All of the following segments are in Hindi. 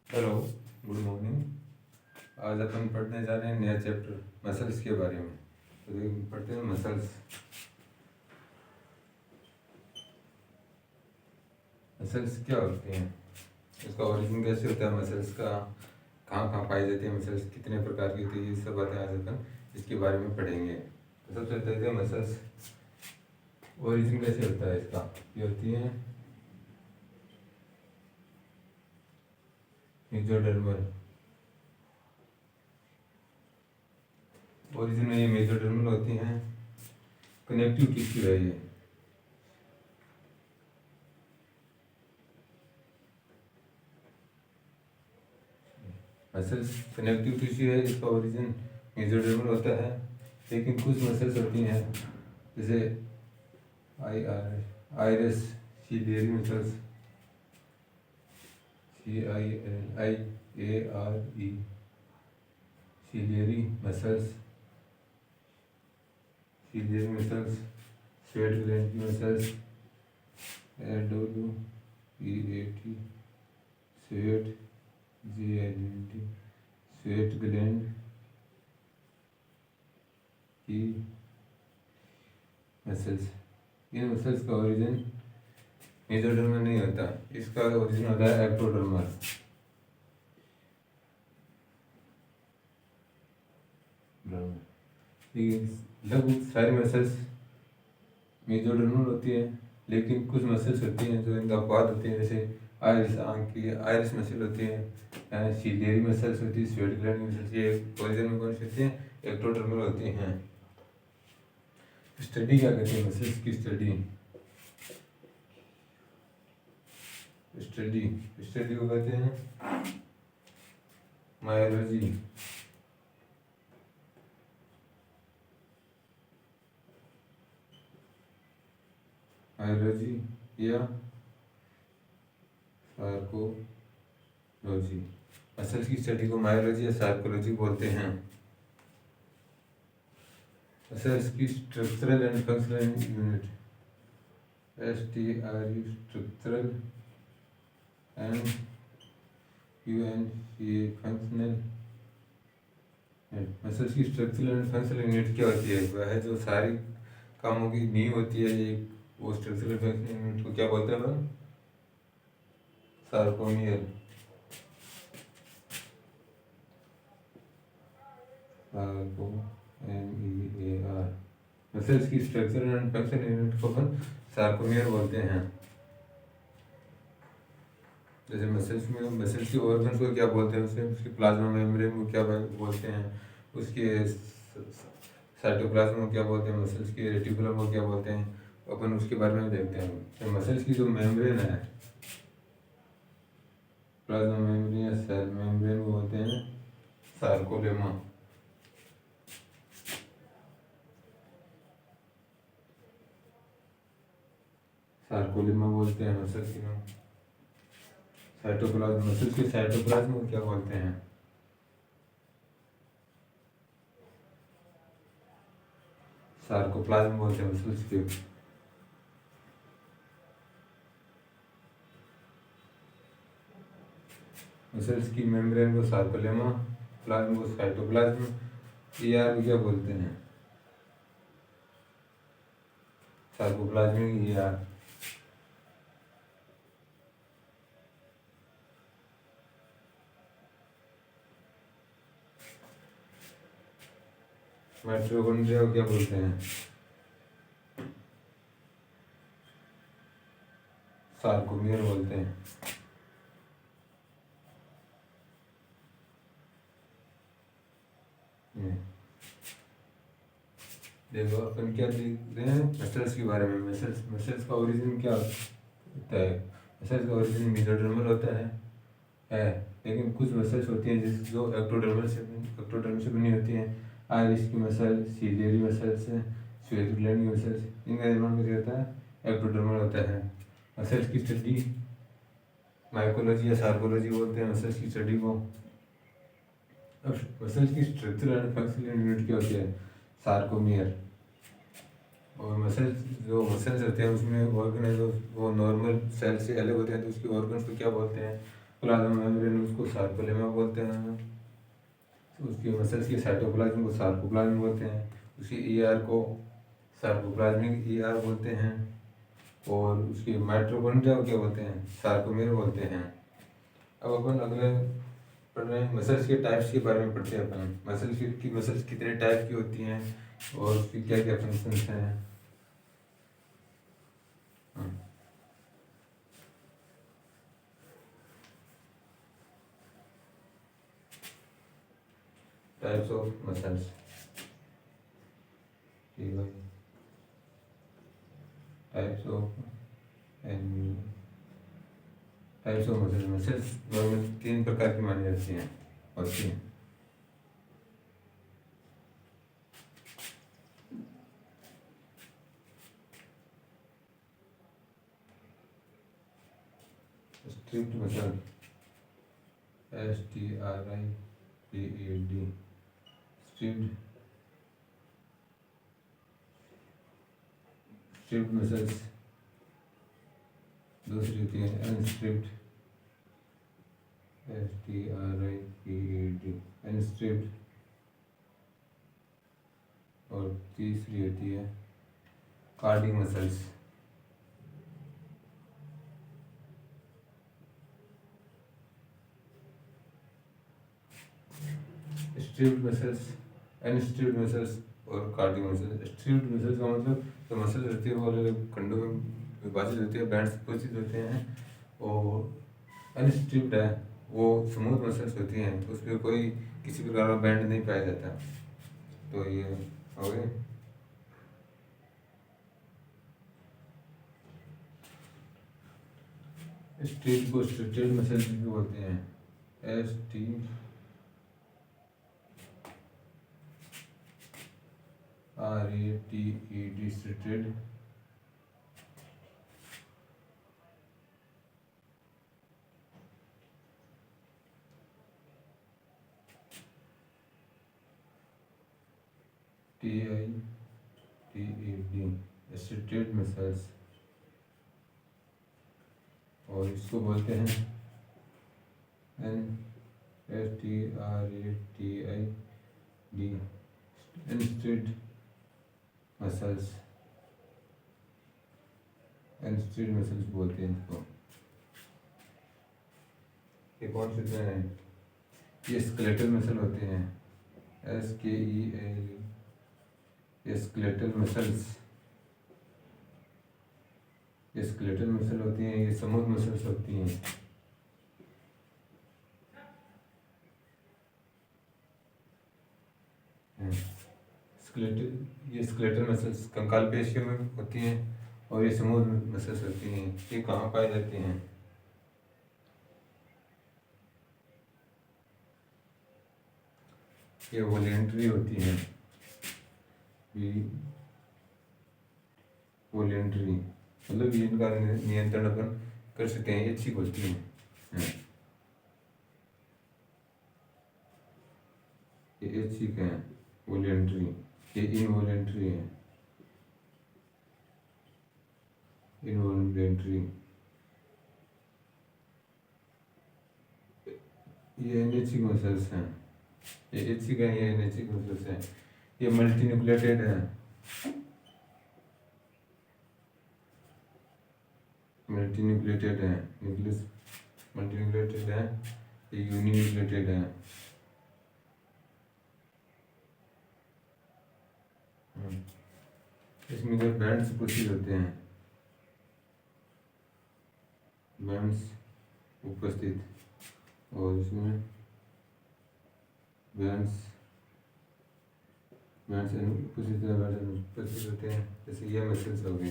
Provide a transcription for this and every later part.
Hello, good morning. आज अपन पढ़ने जा रहे हैं नया चैप्टर मसल्स के बारे में। तो पढ़ते हैं मसल्स। मसल्स क्या होते हैं, इसका ओरिजिन कैसे होता है, मसल्स का कहाँ कहाँ पाई जाती है, मसल्स कितने प्रकार की होती है, ये सब बातें आज अपन इसके बारे में पढ़ेंगे। तो सबसे पहले मसल्स ओरिजिन कैसे होता है इसका, ये होती है मेसोडर्मल। ओरिजिन में ये मेसोडर्मल होती हैं, कनेक्टिव टिश्यू है ये। मसल्स कनेक्टिव टिश्यू है, इसका ओरिजिन मेसोडर्मल होता है। लेकिन कुछ मसल्स होती हैं जैसे iris ciliary muscles, CILIARE ciliary muscles, sweat gland की muscles, SWEAT sweat GLAND sweat gland की मसल्स। इन मसल्स का ओरिजिन मेसोडर्मल नहीं होता, इसका ओरिजिन होता है एक्टोडर्मल। लगभग सारी मसल्स मेसोडर्मल होती है, लेकिन कुछ मसल्स होती हैं जो इनका अपवाद होती हैं, जैसे आइरिस आंख की आइरिस मसल होती है, सीलियरी मसल्स होती है, स्वेट ग्लैंड मसल्स, ये ओरिजिन में कौन सी होती हैं, एक्टोडर्मल होती हैं। स्टडी क्या कहते हैं मसल्स की, स्टडी को कहते हैं मायोलॉजी। या सार्कोलॉजी। मसल्स की स्टडी को मायोलॉजी या सार्कोलॉजी बोलते हैं। मसल्स की structural and functional unit, STRU structural and UNCA functional. Muscles की स्ट्रक्चरल एंड फंक्शनल यूनिट क्या होती है, वह है जो सारी कामों की नींव होती है। ये वो स्ट्रक्चरल फंक्शनल यूनिट को क्या बोलते हैं हम, सार्कोमियर। MEAR। मसल्स की स्ट्रक्चरल एंड फंक्शनल यूनिट को अपन सार्कोमियर बोलते हैं। जैसे मसल्स के ऑर्गन्स को क्या बोलते हैं, उसके प्लाज्मा मेम्ब्रेन को क्या बोलते हैं, उसके साइटोप्लाज्म को क्या बोलते हैं, मसल्स के रेटिकुलम को क्या बोलते हैं, अपन उसके बारे में देखते हैं। तो मसल्स की जो मेम्ब्रेन है, प्लाज्मा मेम्ब्रेन या सेल मेम्ब्रेन को बोलते हैं सार्कोलेमा। बोलते हैं मसल्स की। साइटोप्लाज्म, मसल्स के साइटोप्लाज्म को क्या बोलते हैं, सार्कोप्लाज्म बोलते हैं मसल्स के। मसल्स की मेम्ब्रेन को सार्कोलेमा, प्लाज्म को साइटोप्लाज्म, ER को क्या बोलते हैं, सार्कोप्लाज्मिक ER। माइटोकॉन्ड्रिया को क्या बोलते हैं, सार्कोमियर बोलते हैं। देखो अपन क्या देख रहे हैं मसल्स के बारे में। मसल्स का ओरिजिन क्या होता है, मसल्स का ओरिजिन मेसोडर्मल होता है लेकिन कुछ मसल्स होती हैं जो एक्टोडर्मल से बनी होती हैं। आइरिस की muscle, ciliary muscles, sweat gland की मसल्स, इनका निर्माण कैसे होता है, एक्टोडर्मल होता है। मसल्स की स्टडी माइकोलॉजी या सार्कोलॉजी बोलते हैं मसल्स की स्टडी को। अब मसल्स की स्ट्रक्चर एंड फंक्शनल यूनिट क्या होती है, सार्कोमियर। और मसल्स होते हैं उसमें ऑर्गन है जो वो नॉर्मल सेल से अलग होते हैं, तो उसके ऑर्गन्स को क्या बोलते हैं, प्लाज्मा मेम्ब्रेन उसको सार्कोलेमा बोलते हैं। उसके मसल्स के साइटोप्लाज्म को सार्कोप्लाज्म बोलते हैं। उसके ईआर को सार्कोप्लाज्मिक ईआर बोलते हैं। और उसके माइटोकॉन्ड्रिया को क्या बोलते हैं, सार्कोमेर बोलते हैं। अब अपन अगले पढ़ रहे हैं मसल्स के टाइप्स के बारे में पढ़ते हैं अपन। मसल्स कितने टाइप की होती हैं और उसकी क्या क्या फंक्शंस हैं। Types of muscles, types of muscles. Muscles normal 3 प्रकार की मानी जाती हैं होती हैं। Striped muscle, STRIPED, striped muscles. दूसरी होती है अनस्ट्रिप्ड, STRIPED, अनस्ट्रिप्ड। और तीसरी होती है cardiac muscles. Striped muscles, unstriped muscles और कार्डिक मसल्स। स्ट्रिप्ड मसल्स का मतलब जो मसल्स रहती है वो अलग अलग खंडों में विभाजित होती है, बैंड्स विभाजित होते हैं। और अनस्ट्रिप्ड है वो स्मूथ मसल्स होती हैं, उसमें कोई किसी प्रकार का बैंड नहीं पाया जाता। तो ये हो गए। स्ट्रिप्ड को स्ट्रिप्टेड मसल्स भी बोलते हैं, STRATED, स्ट्रिप्टेड। TITED, स्ट्रिप्टेड muscles. और इसको बोलते हैं STRATED, unstripped muscles. Unstriped muscles बोलते हैं इसको। ये कौन से हैं? ये स्केलेटल मसल होते हैं, SKEL, ये स्केलेटल मसल्स। ये स्केलेटल मसल होती हैं, ये स्मूथ मसल्स होती हैं। ये स्केलेटल मसल्स कंकाल पेशियों में होती हैं और ये स्मूथ मसल्स होती हैं। ये कहाँ पाई जाती हैं? ये वॉलेंट्री होती हैं, वॉलेंट्री मतलब इनका नियंत्रण अपन कर सकते हैं, ये अच्छी होती हैं। ये अच्छी क्या है? वॉलेंट्री। ये इनवॉलेंट्री है, इनवॉलेंट्री। ये एनएचिक मसल्स हैं, ये एचिक है, ये एनएचिक मसल्स हैं। ये मल्टी न्यूक्लिएटेड है, मल्टी न्यूक्लिएटेड है, न्यूक्लियस मल्टी न्यूक्लिएटेड है। ये यूनि न्यूक्लिएटेड है। इसमें जो बैंड्स उपस्थित होते हैं, बैंड्स उपस्थित, और इसमें बैंड्स उपस्थित होते हैं। जैसे ये मसल्स हो गए,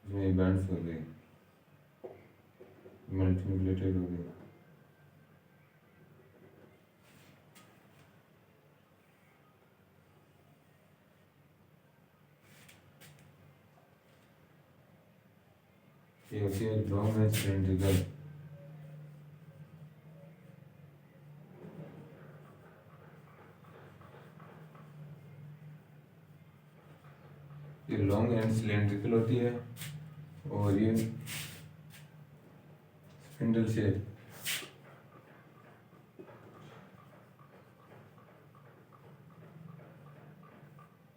इसमें बैंड्स हो गए, मल्टी न्यूक्लिएटेड हो गए। ये होती है लॉन्ग एंड सिलेंड्रिकल। ये लॉन्ग एंड सिलेंड्रिकल होती है और ये स्पिंडल शेप,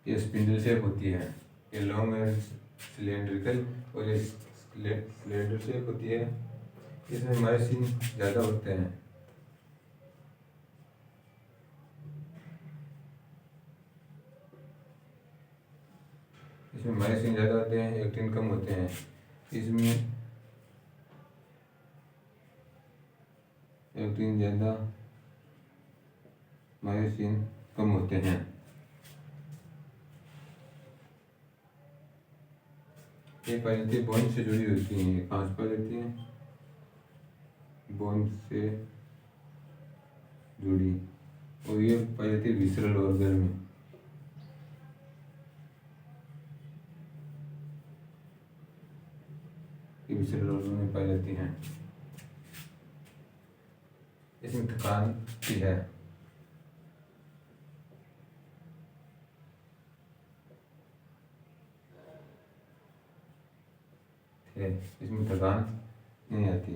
ये स्पिंडल शेप होती है। ये लॉन्ग एंड सिलेंड्रिकल और ये सिलेंडर शेप होती है। इसमें मायोसिन ज़्यादा होते हैं। इसमें मायोसिन ज़्यादा होते हैं, एक्टिन कम होते हैं। इसमें एक्टिन ज़्यादा, मायोसिन कम होते हैं। ये पाई जाती है बोन से जुड़ी होती हैं। ये कहाँ से पाई जाती हैं? बोन से जुड़ी, और ये पाई जाती है विसरल ऑर्गन में। ये विसरल ऑर्गन में पाई जाती हैं। इसमें थकान भी है। इसमें थकान नहीं आती।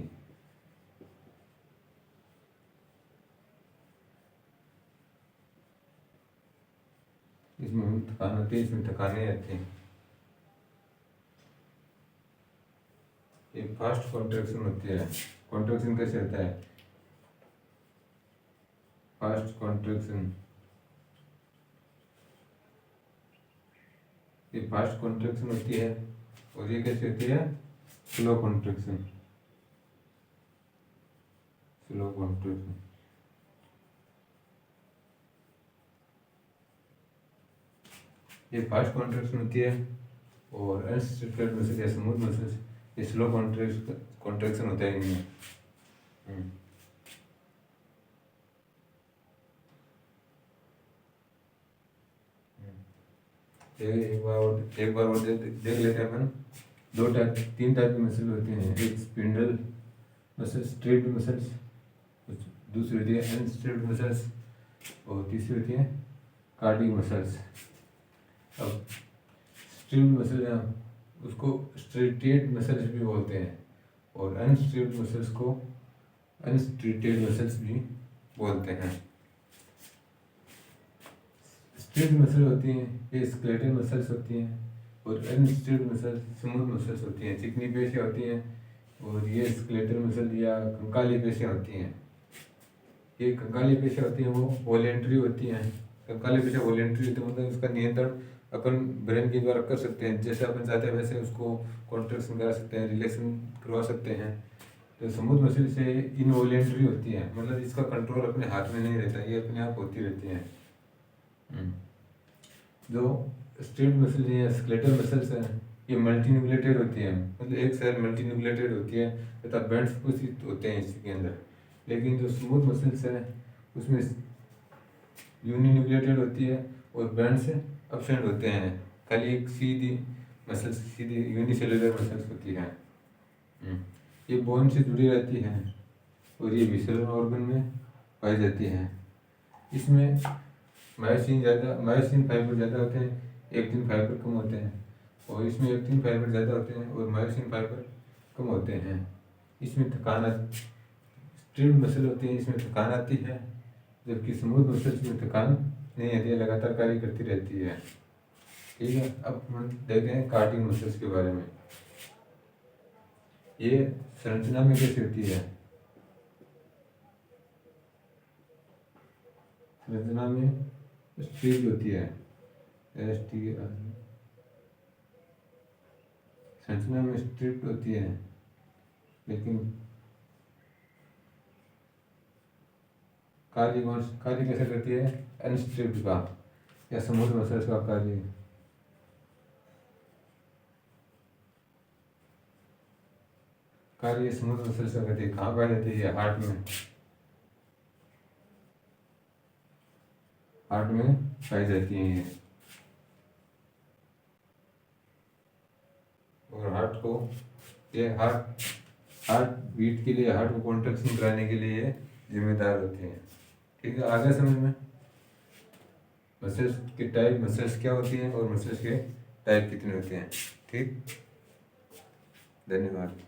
इसमें थकान आती है, इसमें थकान नहीं आती। ये फास्ट कॉन्ट्रैक्शन होती है। कॉन्ट्रैक्शन कैसे होता है? फास्ट कॉन्ट्रैक्शन, ये फास्ट कॉन्ट्रैक्शन होती है। और ये कैसे होती है? Slow contraction, slow contraction. ये फास्ट कॉन्ट्रैक्शन होती है। और अनस्ट्रक्चर्ड मसल या स्मूथ मसल्स, ये स्लो कॉन्ट्रैक्शन होता है इनमें। एक बार और देख लेते हैं अपन। तीन टाइप की मसल होती हैं। एक स्पिंडल मसल, स्ट्रेट मसल्स, दूसरी होती है अनस्ट्रेट मसल्स, और तीसरी होती है कार्डियक मसल्स। अब स्ट्रेट मसल है, उसको स्ट्रेटेड मसल्स भी बोलते हैं, और अनस्ट्रेट मसल्स को अनस्ट्रेटेड मसल्स भी बोलते हैं। स्ट्रेट मसल होती हैं, ये स्केलेटल मसल्स होती हैं, और अनस्ट्रेट मसल्स स्मूथ मसल्स होती हैं, चिकनी पेशियाँ होती हैं। और ये स्केलेटल मसल या कंकाली पेशियाँ होती हैं। ये कंकाली पेशियाँ होती हैं, वो वॉलेंट्री होती हैं। कंकाली पेशियाँ वॉलेंट्री होती है, मतलब उसका नियंत्रण अपन ब्रेन के द्वारा कर सकते हैं। जैसे अपन चाहते हैं वैसे उसको कॉन्ट्रैक्शन करा सकते हैं, रिलैक्सेशन करवा सकते हैं। तो स्मूथ मसल से इनवॉलेंट्री होती है, मतलब इसका कंट्रोल अपने हाथ में नहीं रहता, ये अपने आप होती रहती हैं। जो स्ट्रेट मसल या स्केलेटल मसल्स हैं, ये मल्टीन्यूक्लिएटेड होती है, मतलब एक सेल मल्टीन्यूक्लिएटेड होती है तथा बैंड्स उपस्थित होते हैं इसके अंदर। लेकिन जो स्मूथ मसल्स है उसमें यूनिन्यूक्लिएटेड होती है और बैंड्स एब्सेंट होते हैं। खाली एक सीधी मसल्स, सीधी यूनिसेलुलर मसल्स होती है। ये बोन से जुड़ी रहती है और ये विसरल ऑर्गन में पाई जाती है। इसमें मायोसिन फाइबर ज़्यादा होते हैं, एक्टिन फाइबर कम होते हैं। और इसमें एक्टिन फाइबर ज़्यादा होते हैं और मायोसिन फाइबर कम होते हैं। इसमें थकान, स्ट्रेट मसल होती है, इसमें थकान आती है, जबकि स्मूथ मसल्स में थकान नहीं आती है, लगातार कार्य करती रहती है। ठीक है, अब हम देखते हैं कार्डियक मसल्स के बारे में। ये संरचना में कैसे होती है? संरचना में स्ट्रिप होती है, संरचना में स्ट्रिप होती है, लेकिन कार्य कैसे करती है? अनस्ट्रिप्ड का या स्मूथ मसल्स का कार्य स्मूथ मसल्स का करती है। कहाँ पाई जाती है? हार्ट में, हार्ट में पाई जाती है ये। और हार्ट को, ये हार्ट बीट के लिए, हार्ट को कॉन्ट्रैक्शन कराने के लिए जिम्मेदार होते हैं। ठीक है, आगे समझ में? मसल्स के टाइप, मसल्स क्या होती हैं और मसल्स के टाइप कितने होते हैं। ठीक, धन्यवाद।